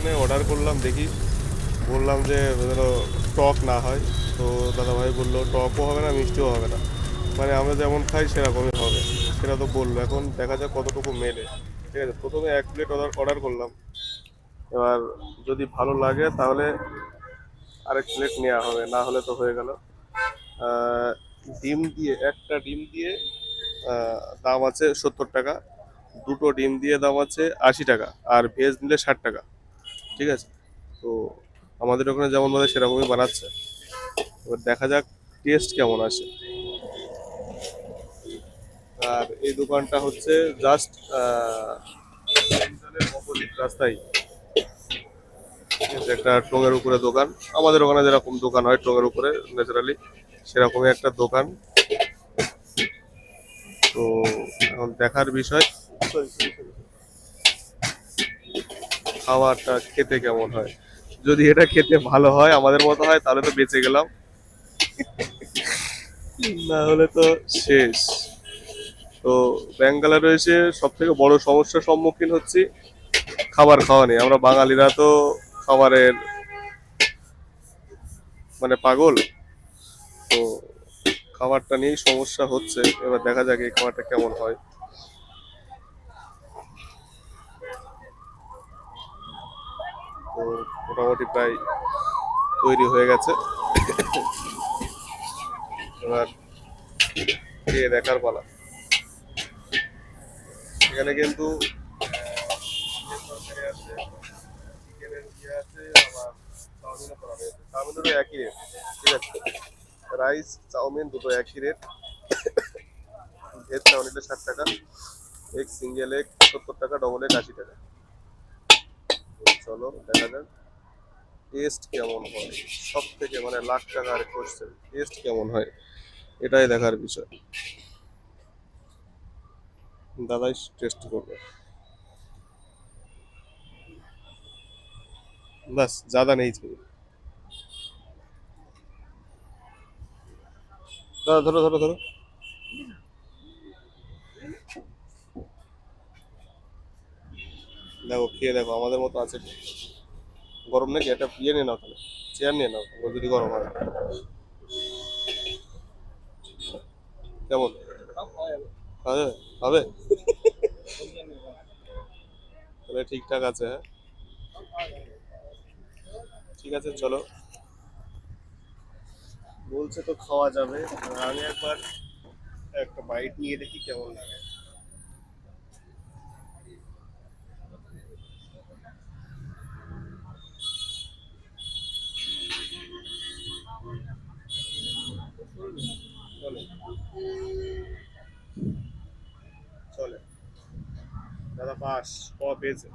এখানে অর্ডার করলাম, দেখি বললাম যে যেন টক না হয়। তো দাদাভাই বললো টকও হবে না, মিষ্টিও হবে না, মানে আমরা যেমন খাই সেরকমই হবে। সেটা তো বললো, এখন দেখা যাক কতটুকু মেলে। ঠিক আছে, প্রথমে 1 প্লেট অর্ডার অর্ডার করলাম। এবার যদি ভালো লাগে তাহলে আরেক প্লেট নেওয়া হবে, না হলে তো হয়ে গেল। আহ, ডিম দিয়ে, একটা ডিম দিয়ে দাম আছে 70 টাকা, দুটো ডিম দিয়ে দাম আছে 80 টাকা, আর ভেজ নিলে 60 টাকা। ঠিক আছে, তো আমাদের ওখানে যেমন মানে সেরকমই বানাচ্ছে। এবার দেখা যাক টেস্ট কেমন আসে। আর এই দোকানটা হচ্ছে জাস্ট অপোজিট রাস্তায়। ঠিক আছে, একটা টোঙের উপরে দোকান, আমাদের ওখানে যেরকম দোকান হয় টোঙের উপরে ন্যাচারালি, সেরকমই একটা দোকান। তো এখন দেখার বিষয় খাবারটা খেতে কেমন হয়। যদি এটা খেতে ভালো হয়, আমাদের মতো হয়, তাহলে তো বেঁচে গেলাম, না হলে তো শেষ। তো ব্যাঙ্গালোরে এসে সব থেকে বড় সমস্যার সম্মুখীন হচ্ছি খাবার খাওয়া নিয়ে। আমরা বাঙালিরা তো খাবারের মানে পাগল। তো খাবারটা নিয়েই সমস্যা হচ্ছে, এবার দেখা যাক এই খাবারটা কেমন হয়। তো মোটামুটি প্রায় তৈরি হয়ে গেছে, এবার খেয়ে দেখার পালা। এখানে কিন্তু চিকেনের ইয়ে আছে, আবার চাউমিনও করা হয়েছে, চাউমিনেরও একই রেট। ঠিক আছে, রাইস চাউমিন দুটো একই রেট। ভেজ চাউমিনটা 60 টাকা, এগ সিঙ্গেল এগ 70 টাকা, ডবল এগ 80 টাকা। চলো দেখা যাক টেস্ট কেমন হয়। সব থেকে মানে লাখ টাকার কোশ্চেন, টেস্ট কেমন হয় এটাই দেখার বিষয়। দাদাই টেস্ট করবে, বাস ज़्यादा नहीं चाहिए। দাদা ধরো ধরো ধরো, দেখো খেয়ে দেখো আমাদের মতো আছে কি? গরম নাকি? একটা ইয়ে নিয়ে নাও তাহলে, চেয়ার নিয়ে নাও ও যদি গরম হয়। কেমন হবে? হবে, তাহলে ঠিকঠাক আছে। হ্যাঁ, ঠিক আছে চলো, বলছে তো খাওয়া যাবে। আমি একবার একটা বাইট নিয়ে দেখি কেমন লাগে। চলে, চলে। দাদা পাস, ক পেয়েছে।